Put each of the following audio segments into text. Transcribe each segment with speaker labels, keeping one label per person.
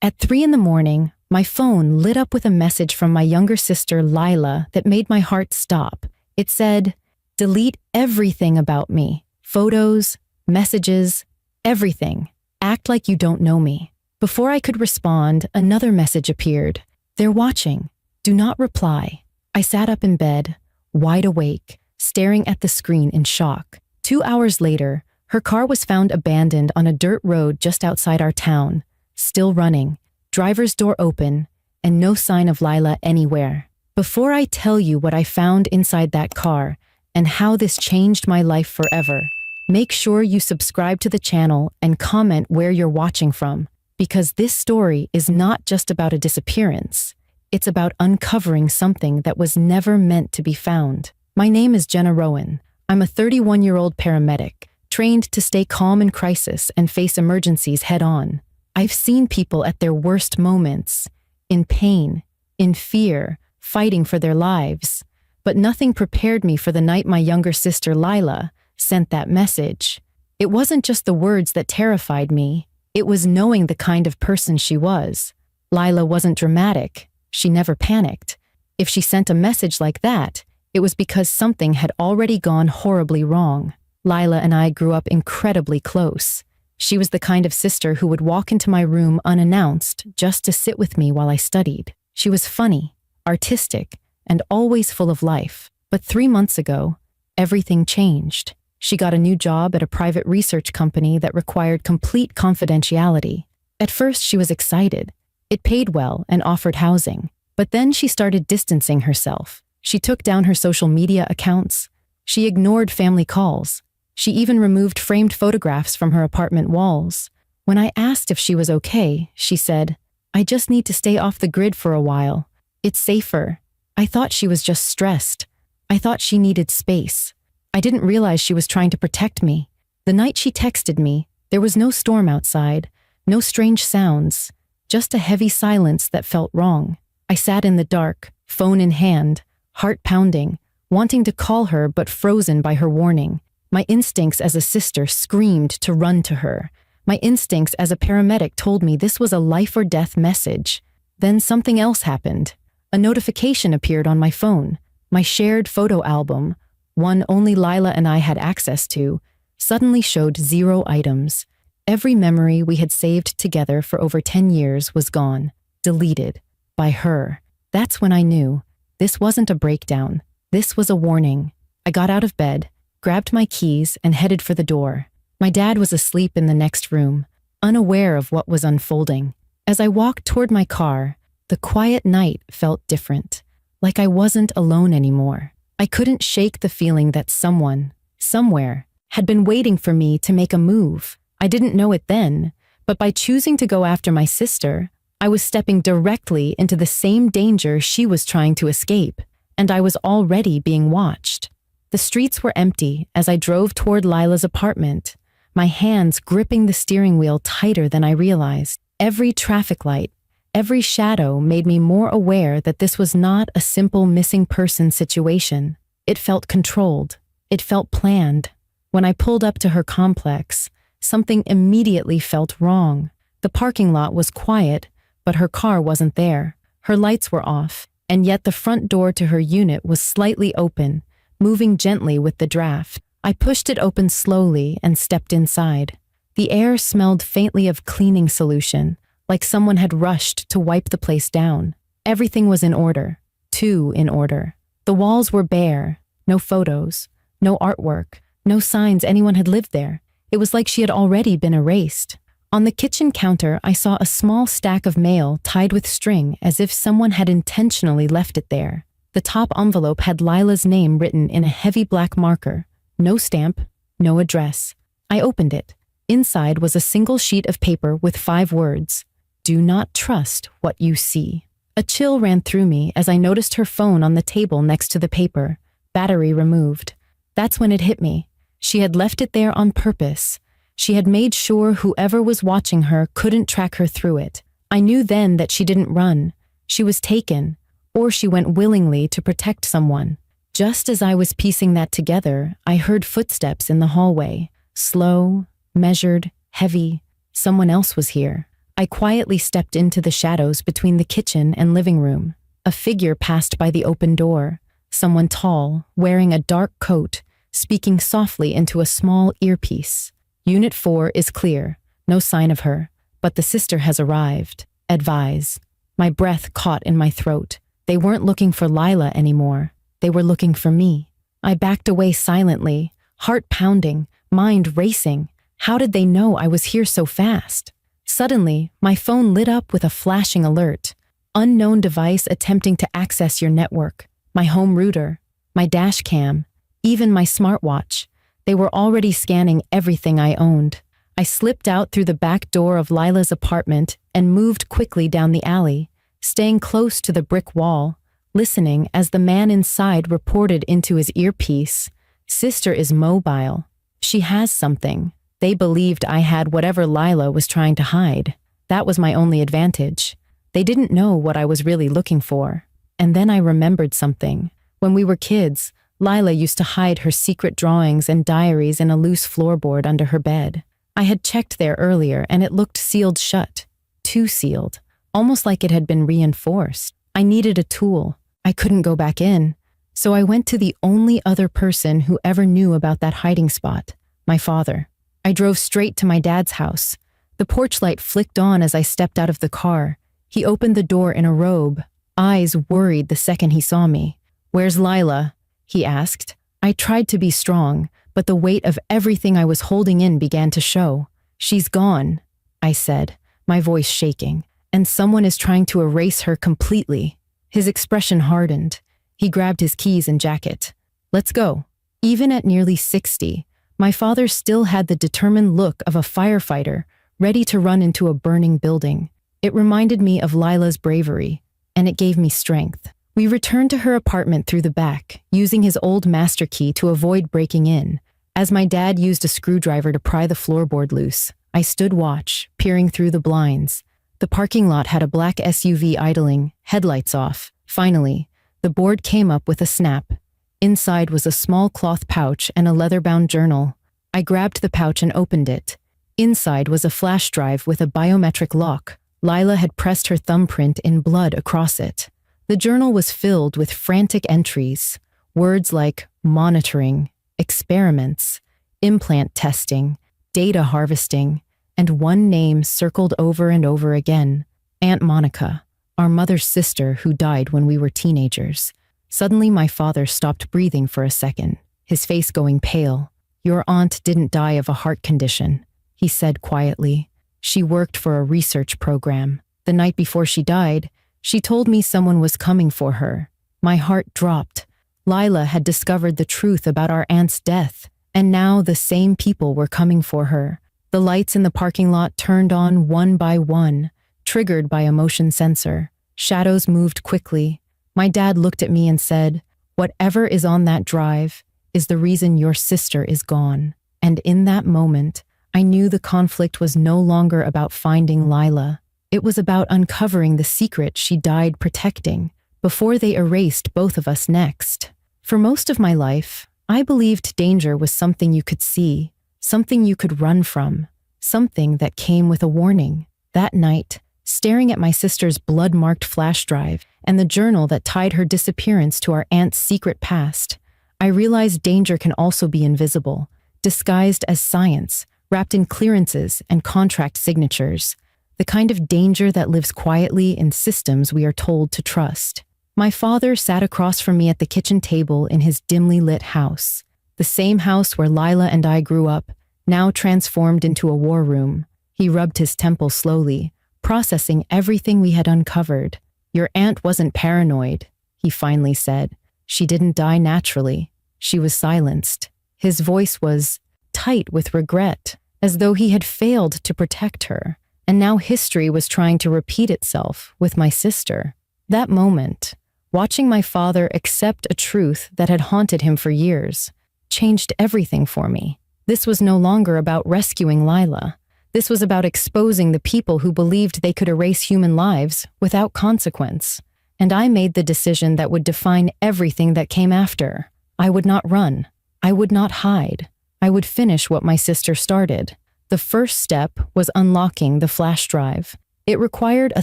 Speaker 1: At 3 in the morning, my phone lit up with a message from my younger sister, Lila, that made my heart stop. It said, "Delete everything about me. Photos, messages, everything. Act like you don't know me." Before I could respond, another message appeared. "They're watching. Do not reply." I sat up in bed, wide awake, staring at the screen in shock. 2 hours later, her car was found abandoned on a dirt road just outside our town, still running, driver's door open, and no sign of Lila anywhere. Before I tell you what I found inside that car and how this changed my life forever, make sure you subscribe to the channel and comment where you're watching from, because this story is not just about a disappearance. It's about uncovering something that was never meant to be found. My name is Jenna Rowan. I'm a 31-year-old paramedic, trained to stay calm in crisis and face emergencies head-on. I've seen people at their worst moments, in pain, in fear, fighting for their lives. But nothing prepared me for the night my younger sister Lila sent that message. It wasn't just the words that terrified me, it was knowing the kind of person she was. Lila wasn't dramatic. She never panicked. If she sent a message like that, it was because something had already gone horribly wrong. Lila and I grew up incredibly close. She was the kind of sister who would walk into my room unannounced just to sit with me while I studied. She was funny, artistic, and always full of life. But 3 months ago, everything changed. She got a new job at a private research company that required complete confidentiality. At first, she was excited. It paid well and offered housing. But then she started distancing herself. She took down her social media accounts. She ignored family calls. She even removed framed photographs from her apartment walls. When I asked if she was okay, she said, "I just need to stay off the grid for a while. It's safer." I thought she was just stressed. I thought she needed space. I didn't realize she was trying to protect me. The night she texted me, there was no storm outside, no strange sounds, just a heavy silence that felt wrong. I sat in the dark, phone in hand, heart pounding, wanting to call her but frozen by her warning. My instincts as a sister screamed to run to her. My instincts as a paramedic told me this was a life or death message. Then something else happened. A notification appeared on my phone. My shared photo album, one only Lila and I had access to, suddenly showed 0 items. Every memory we had saved together for over 10 years was gone, deleted, by her. That's when I knew. This wasn't a breakdown. This was a warning. I got out of bed, grabbed my keys, and headed for the door. My dad was asleep in the next room, unaware of what was unfolding. As I walked toward my car, the quiet night felt different, like I wasn't alone anymore. I couldn't shake the feeling that someone, somewhere, had been waiting for me to make a move. I didn't know it then, but by choosing to go after my sister, I was stepping directly into the same danger she was trying to escape, and I was already being watched. The streets were empty as I drove toward Lila's apartment, my hands gripping the steering wheel tighter than I realized. Every traffic light, every shadow made me more aware that this was not a simple missing person situation. It felt controlled. It felt planned. When I pulled up to her complex, something immediately felt wrong. The parking lot was quiet, but her car wasn't there. Her lights were off, and yet the front door to her unit was slightly open, moving gently with the draft. I pushed it open slowly and stepped inside. The air smelled faintly of cleaning solution, like someone had rushed to wipe the place down. Everything was in order, too in order. The walls were bare, no photos, no artwork, no signs anyone had lived there. It was like she had already been erased. On the kitchen counter, I saw a small stack of mail tied with string as if someone had intentionally left it there. The top envelope had Lila's name written in a heavy black marker. No stamp, no address. I opened it. Inside was a single sheet of paper with 5 words. "Do not trust what you see." A chill ran through me as I noticed her phone on the table next to the paper, battery removed. That's when it hit me. She had left it there on purpose. She had made sure whoever was watching her couldn't track her through it. I knew then that she didn't run. She was taken, or she went willingly to protect someone. Just as I was piecing that together, I heard footsteps in the hallway. Slow, measured, heavy. Someone else was here. I I quietly stepped into the shadows between the kitchen and living room. A figure passed by the open door, someone tall, wearing a dark coat, speaking softly into a small earpiece. Unit 4 is clear, no sign of her, but the sister has arrived. Advise. My breath caught in my throat. They weren't looking for Lila anymore. They were looking for me. I backed away silently, heart pounding, mind racing. How did they know I was here so fast? Suddenly, my phone lit up with a flashing alert. Unknown device attempting to access your network. My home router, my dash cam, even my smartwatch. They were already scanning everything I owned. I slipped out through the back door of Lila's apartment and moved quickly down the alley, staying close to the brick wall, listening as the man inside reported into his earpiece. Sister is mobile. She has something. They believed I had whatever Lila was trying to hide. That was my only advantage. They didn't know what I was really looking for. And then I remembered something. When we were kids, Lila used to hide her secret drawings and diaries in a loose floorboard under her bed. I had checked there earlier and it looked sealed shut. Too sealed. Almost like it had been reinforced. I needed a tool. I couldn't go back in. So I went to the only other person who ever knew about that hiding spot. My father. I drove straight to my dad's house. The porch light flicked on as I stepped out of the car. He opened the door in a robe, eyes worried the second he saw me. "Where's Lila?" he asked. I tried to be strong, but the weight of everything I was holding in began to show. "She's gone," I said, my voice shaking, "and someone is trying to erase her completely." His expression hardened. He grabbed his keys and jacket. "Let's go." Even at nearly 60, my father still had the determined look of a firefighter, ready to run into a burning building. It reminded me of Lila's bravery, and it gave me strength. We returned to her apartment through the back, using his old master key to avoid breaking in. As my dad used a screwdriver to pry the floorboard loose, I stood watch, peering through the blinds. The parking lot had a black SUV idling, headlights off. Finally, the board came up with a snap. Inside was a small cloth pouch and a leather-bound journal. I grabbed the pouch and opened it. Inside was a flash drive with a biometric lock. Lila had pressed her thumbprint in blood across it. The journal was filled with frantic entries, words like monitoring, experiments, implant testing, data harvesting, and one name circled over and over again: Aunt Monica, our mother's sister who died when we were teenagers. Suddenly, my father stopped breathing for a second, his face going pale. "Your aunt didn't die of a heart condition," he said quietly. "She worked for a research program. The night before she died, she told me someone was coming for her." My heart dropped. Lila had discovered the truth about our aunt's death, and now the same people were coming for her. The lights in the parking lot turned on one by one, triggered by a motion sensor. Shadows moved quickly. My dad looked at me and said, "Whatever is on that drive is the reason your sister is gone." And in that moment, I knew the conflict was no longer about finding Lila. It was about uncovering the secret she died protecting, before they erased both of us next. For most of my life, I believed danger was something you could see, something you could run from, something that came with a warning. That night, staring at my sister's blood-marked flash drive and the journal that tied her disappearance to our aunt's secret past, I realized danger can also be invisible, disguised as science, wrapped in clearances and contract signatures, the kind of danger that lives quietly in systems we are told to trust. My father sat across from me at the kitchen table in his dimly lit house, the same house where Lila and I grew up, now transformed into a war room. He rubbed his temple slowly, processing everything we had uncovered. "Your aunt wasn't paranoid," he finally said. "She didn't die naturally. She was silenced." His voice was tight with regret, as though he had failed to protect her, and now history was trying to repeat itself with my sister. That moment, watching my father accept a truth that had haunted him for years, changed everything for me. This was no longer about rescuing Lila. This was about exposing the people who believed they could erase human lives without consequence. And I made the decision that would define everything that came after. I would not run. I would not hide. I would finish what my sister started. The first step was unlocking the flash drive. It required a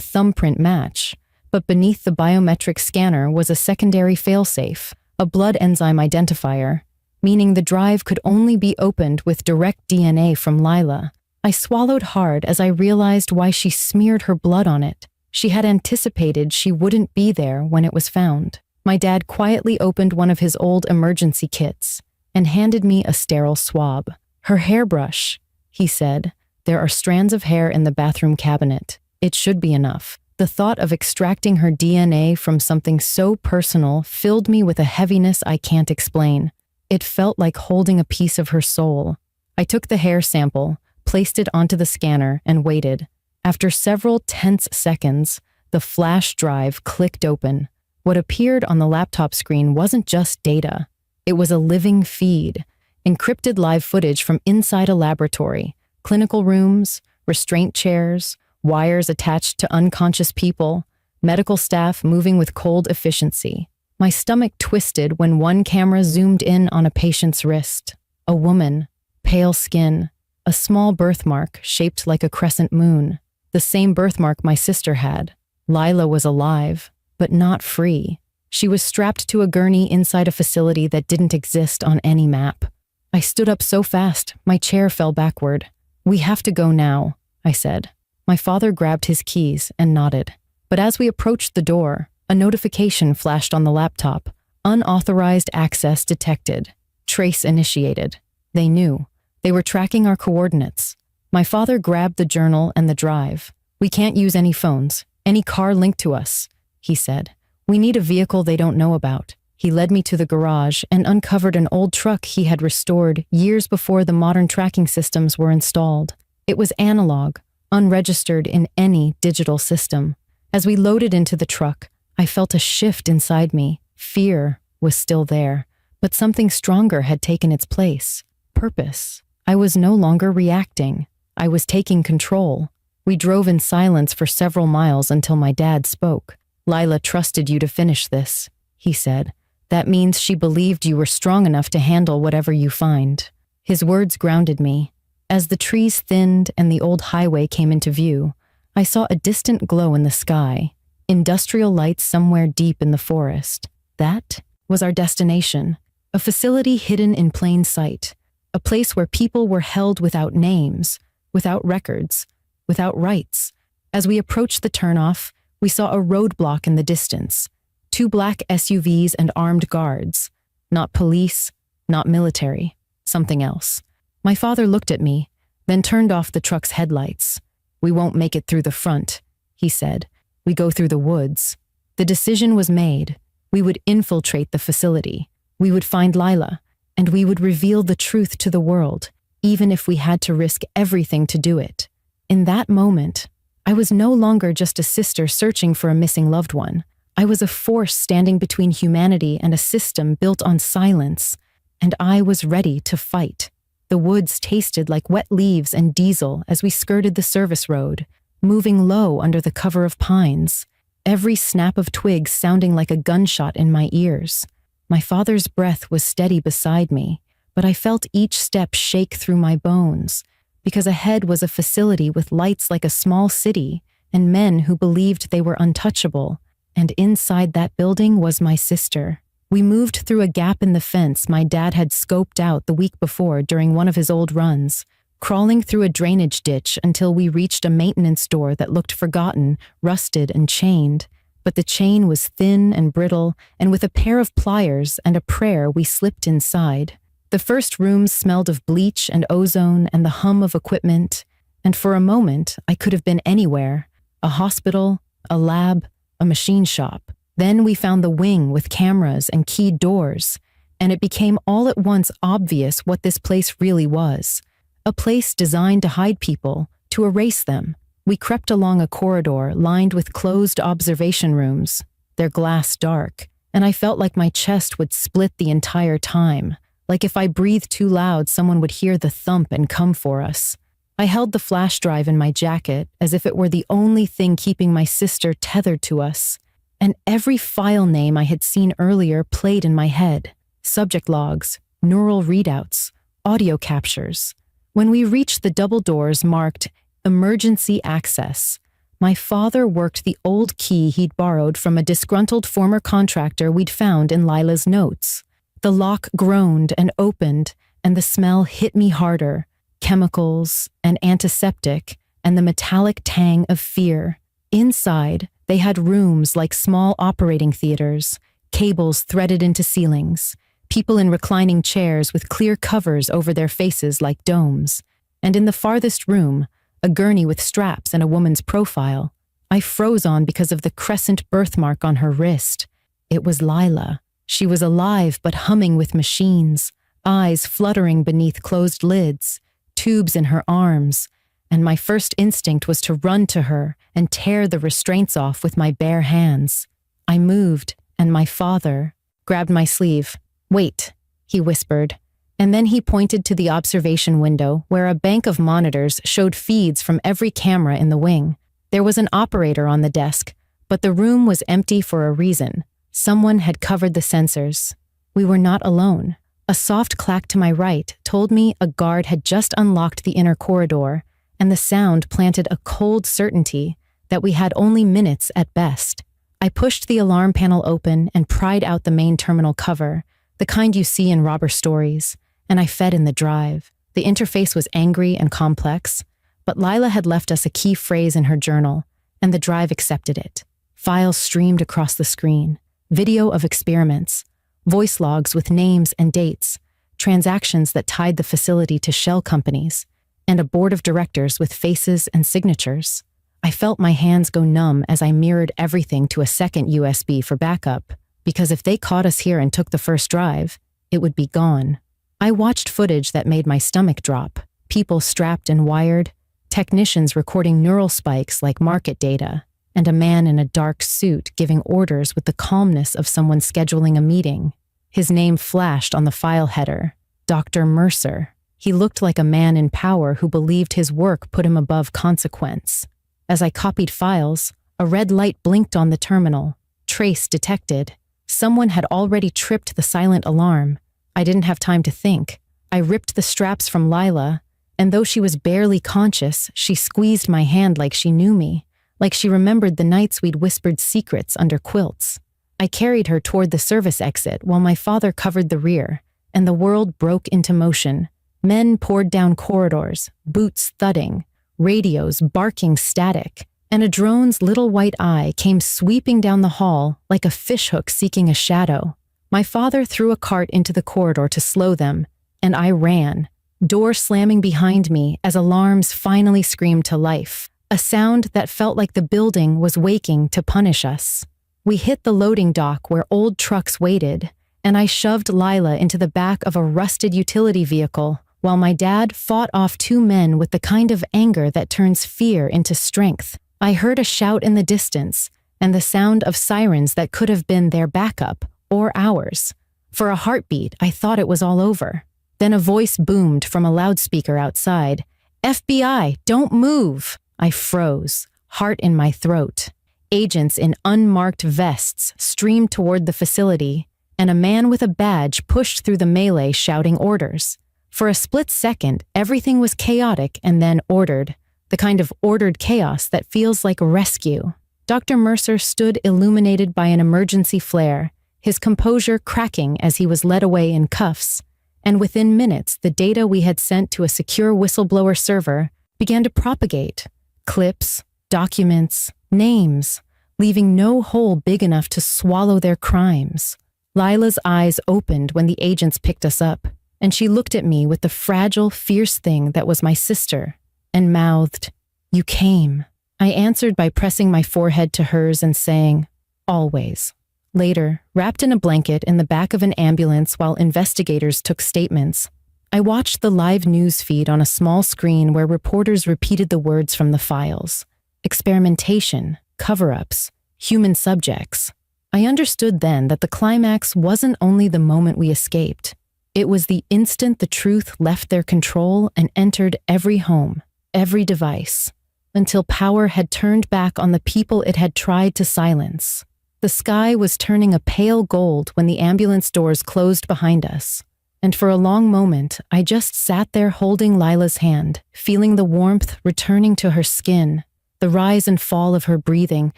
Speaker 1: thumbprint match, but beneath the biometric scanner was a secondary failsafe, a blood enzyme identifier, meaning the drive could only be opened with direct DNA from Lila. I swallowed hard as I realized why she smeared her blood on it. She had anticipated she wouldn't be there when it was found. My dad quietly opened one of his old emergency kits and handed me a sterile swab. "Her hairbrush," he said. "There are strands of hair in the bathroom cabinet. It should be enough." The thought of extracting her DNA from something so personal filled me with a heaviness I can't explain. It felt like holding a piece of her soul. I took the hair sample, placed it onto the scanner, and waited. After several tense seconds, the flash drive clicked open. What appeared on the laptop screen wasn't just data. It was a living feed, encrypted live footage from inside a laboratory, clinical rooms, restraint chairs, wires attached to unconscious people, medical staff moving with cold efficiency. My stomach twisted when one camera zoomed in on a patient's wrist. A woman, pale skin, a small birthmark shaped like a crescent moon. The same birthmark my sister had. Lila was alive, but not free. She was strapped to a gurney inside a facility that didn't exist on any map. I stood up so fast, my chair fell backward. "We have to go now," I said. My father grabbed his keys and nodded. But as we approached the door, a notification flashed on the laptop. "Unauthorized access detected. Trace initiated." They knew. They were tracking our coordinates. My father grabbed the journal and the drive. "We can't use any phones, any car linked to us," he said. "We need a vehicle they don't know about." He led me to the garage and uncovered an old truck he had restored years before the modern tracking systems were installed. It was analog, unregistered in any digital system. As we loaded into the truck, I felt a shift inside me. Fear was still there, but something stronger had taken its place. Purpose. I was no longer reacting. I was taking control. We drove in silence for several miles until my dad spoke. "Lila trusted you to finish this," he said. "That means she believed you were strong enough to handle whatever you find." His words grounded me. As the trees thinned and the old highway came into view, I saw a distant glow in the sky, industrial lights somewhere deep in the forest. That was our destination, a facility hidden in plain sight, a place where people were held without names, without records, without rights. As we approached the turnoff, we saw a roadblock in the distance, 2 black SUVs and armed guards. Not police, not military, something else. My father looked at me, then turned off the truck's headlights. "We won't make it through the front," he said. "We go through the woods." The decision was made. We would infiltrate the facility. We would find Lila, and we would reveal the truth to the world, even if we had to risk everything to do it. In that moment, I was no longer just a sister searching for a missing loved one. I was a force standing between humanity and a system built on silence, and I was ready to fight. The woods tasted like wet leaves and diesel as we skirted the service road, moving low under the cover of pines, every snap of twigs sounding like a gunshot in my ears. My father's breath was steady beside me, but I felt each step shake through my bones, because ahead was a facility with lights like a small city and men who believed they were untouchable, and inside that building was my sister. We moved through a gap in the fence my dad had scoped out the week before during one of his old runs, crawling through a drainage ditch until we reached a maintenance door that looked forgotten, rusted, and chained. But the chain was thin and brittle, and with a pair of pliers and a prayer we slipped inside. The first rooms smelled of bleach and ozone and the hum of equipment, and for a moment I could have been anywhere: a hospital, a lab, a machine shop. Then we found the wing with cameras and keyed doors, and it became all at once obvious what this place really was. A place designed to hide people, to erase them. We crept along a corridor lined with closed observation rooms, their glass dark, and I felt like my chest would split the entire time, like if I breathed too loud someone would hear the thump and come for us. I held the flash drive in my jacket as if it were the only thing keeping my sister tethered to us. And every file name I had seen earlier played in my head. Subject logs, neural readouts, audio captures. When we reached the double doors marked "Emergency Access," My father worked the old key he'd borrowed from a disgruntled former contractor we'd found in Lila's notes. The lock groaned and opened, and the smell hit me harder. Chemicals, and antiseptic, and the metallic tang of fear. Inside, they had rooms like small operating theaters, cables threaded into ceilings, people in reclining chairs with clear covers over their faces like domes. And in the farthest room, a gurney with straps and a woman's profile. I froze on because of the crescent birthmark on her wrist. It was Lila. She was alive but humming with machines, eyes fluttering beneath closed lids, tubes in her arms, and my first instinct was to run to her and tear the restraints off with my bare hands. I moved, and my father grabbed my sleeve. "Wait," he whispered, and then he pointed to the observation window where a bank of monitors showed feeds from every camera in the wing. There was an operator on the desk, but the room was empty for a reason. Someone had covered the sensors. We were not alone. A soft clack to my right told me a guard had just unlocked the inner corridor, and the sound planted a cold certainty that we had only minutes at best. I pushed the alarm panel open and pried out the main terminal cover, the kind you see in robber stories, and I fed in the drive. The interface was angry and complex, but Lila had left us a key phrase in her journal, and the drive accepted it. Files streamed across the screen, video of experiments, voice logs with names and dates, transactions that tied the facility to shell companies, and a board of directors with faces and signatures. I felt my hands go numb as I mirrored everything to a second USB for backup, because if they caught us here and took the first drive, it would be gone. I watched footage that made my stomach drop, people strapped and wired, technicians recording neural spikes like market data, and a man in a dark suit giving orders with the calmness of someone scheduling a meeting. His name flashed on the file header, Dr. Mercer. He looked like a man in power who believed his work put him above consequence. As I copied files, a red light blinked on the terminal. Trace detected. Someone had already tripped the silent alarm. I didn't have time to think. I ripped the straps from Lila, and though she was barely conscious, she squeezed my hand like she knew me, like she remembered the nights we'd whispered secrets under quilts. I carried her toward the service exit while my father covered the rear, and the world broke into motion. Men poured down corridors, boots thudding, radios barking static, and a drone's little white eye came sweeping down the hall like a fishhook seeking a shadow. My father threw a cart into the corridor to slow them, and I ran, door slamming behind me as alarms finally screamed to life, a sound that felt like the building was waking to punish us. We hit the loading dock where old trucks waited, and I shoved Lila into the back of a rusted utility vehicle while my dad fought off two men with the kind of anger that turns fear into strength. I heard a shout in the distance, and the sound of sirens that could have been their backup, or ours. For a heartbeat, I thought it was all over. Then a voice boomed from a loudspeaker outside. "FBI, don't move!" I froze, heart in my throat. Agents in unmarked vests streamed toward the facility, and a man with a badge pushed through the melee shouting orders. For a split second, everything was chaotic and then ordered, the kind of ordered chaos that feels like rescue. Dr. Mercer stood illuminated by an emergency flare, his composure cracking as he was led away in cuffs, and within minutes the data we had sent to a secure whistleblower server began to propagate. Clips, documents, names, leaving no hole big enough to swallow their crimes. Lila's eyes opened when the agents picked us up, and she looked at me with the fragile, fierce thing that was my sister, and mouthed, "You came." I answered by pressing my forehead to hers and saying, "Always." Later, wrapped in a blanket in the back of an ambulance while investigators took statements, I watched the live news feed on a small screen where reporters repeated the words from the files. Experimentation, cover-ups, human subjects. I understood then that the climax wasn't only the moment we escaped. It was the instant the truth left their control and entered every home, every device, until power had turned back on the people it had tried to silence. The sky was turning a pale gold when the ambulance doors closed behind us, and for a long moment I just sat there holding Lila's hand, feeling the warmth returning to her skin, the rise and fall of her breathing,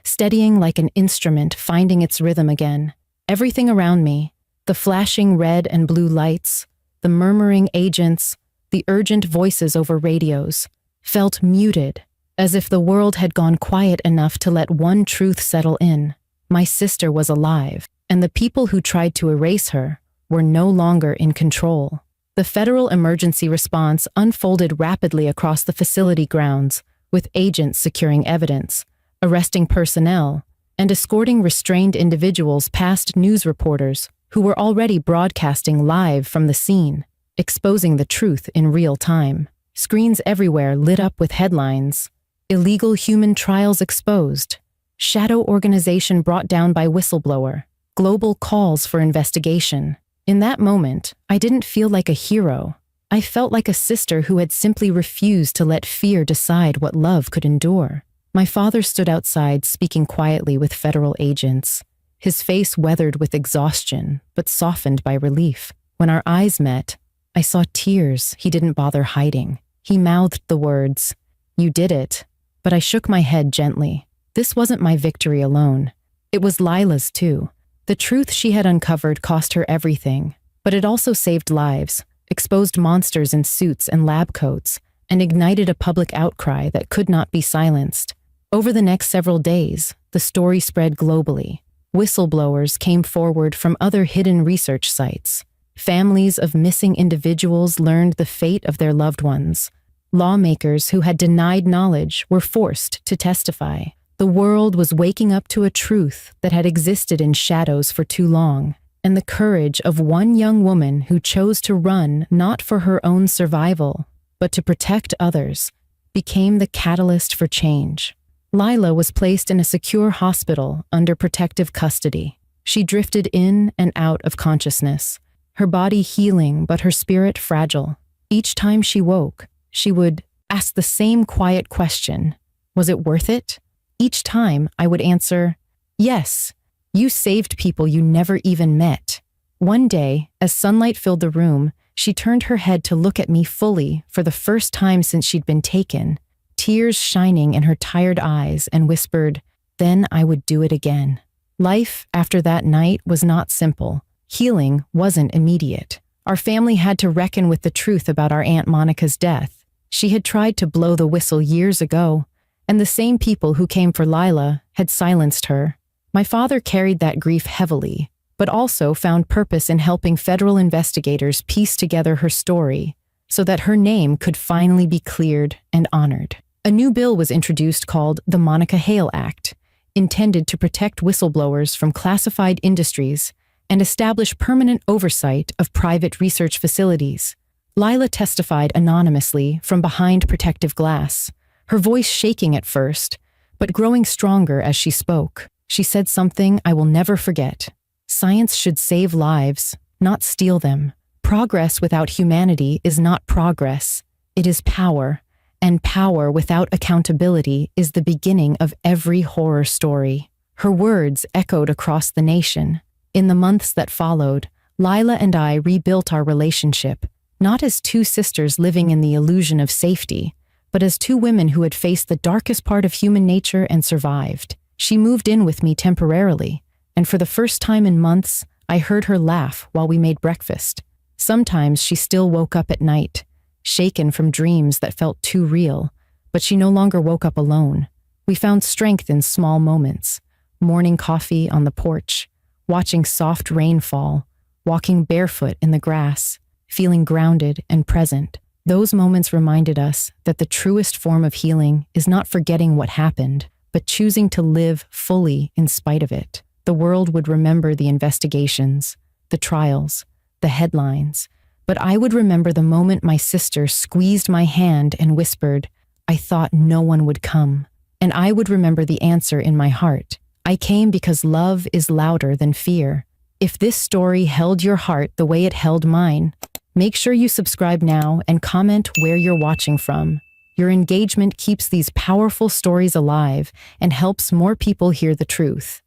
Speaker 1: steadying like an instrument, finding its rhythm again. Everything around me, the flashing red and blue lights, the murmuring agents, the urgent voices over radios, felt muted, as if the world had gone quiet enough to let one truth settle in. My sister was alive, and the people who tried to erase her were no longer in control. The federal emergency response unfolded rapidly across the facility grounds, with agents securing evidence, arresting personnel, and escorting restrained individuals past news reporters who were already broadcasting live from the scene, exposing the truth in real time. Screens everywhere lit up with headlines: "Illegal human trials exposed," "Shadow organization brought down by whistleblower," "Global calls for investigation." In that moment, I didn't feel like a hero. I felt like a sister who had simply refused to let fear decide what love could endure. My father stood outside speaking quietly with federal agents, his face weathered with exhaustion, but softened by relief. When our eyes met, I saw tears he didn't bother hiding. He mouthed the words, "You did it," but I shook my head gently. This wasn't my victory alone. It was Lila's too. The truth she had uncovered cost her everything, but it also saved lives, exposed monsters in suits and lab coats, and ignited a public outcry that could not be silenced. Over the next several days, the story spread globally. Whistleblowers came forward from other hidden research sites. Families of missing individuals learned the fate of their loved ones. Lawmakers who had denied knowledge were forced to testify. The world was waking up to a truth that had existed in shadows for too long, and the courage of one young woman who chose to run not for her own survival, but to protect others, became the catalyst for change. Lila was placed in a secure hospital under protective custody. She drifted in and out of consciousness, her body healing but her spirit fragile. Each time she woke, she would ask the same quiet question: was it worth it? Each time I would answer, "Yes, you saved people you never even met." One day, as sunlight filled the room, she turned her head to look at me fully for the first time since she'd been taken, tears shining in her tired eyes, and whispered, "Then I would do it again." Life after that night was not simple. Healing wasn't immediate. Our family had to reckon with the truth about our Aunt Monica's death. She had tried to blow the whistle years ago, and the same people who came for Lila had silenced her. My father carried that grief heavily, but also found purpose in helping federal investigators piece together her story so that her name could finally be cleared and honored. A new bill was introduced called the Monica Hale Act, intended to protect whistleblowers from classified industries and establish permanent oversight of private research facilities. Lila testified anonymously from behind protective glass, her voice shaking at first, but growing stronger as she spoke. She said something I will never forget. "Science should save lives, not steal them. Progress without humanity is not progress. It is power, and power without accountability is the beginning of every horror story." Her words echoed across the nation. In the months that followed, Lila and I rebuilt our relationship, not as two sisters living in the illusion of safety, but as two women who had faced the darkest part of human nature and survived. She moved in with me temporarily, and for the first time in months, I heard her laugh while we made breakfast. Sometimes she still woke up at night, shaken from dreams that felt too real, but she no longer woke up alone. We found strength in small moments: morning coffee on the porch, watching soft rain fall, walking barefoot in the grass, feeling grounded and present. Those moments reminded us that the truest form of healing is not forgetting what happened, but choosing to live fully in spite of it. The world would remember the investigations, the trials, the headlines, but I would remember the moment my sister squeezed my hand and whispered, "I thought no one would come." And I would remember the answer in my heart: I came because love is louder than fear. If this story held your heart the way it held mine, make sure you subscribe now and comment where you're watching from. Your engagement keeps these powerful stories alive and helps more people hear the truth.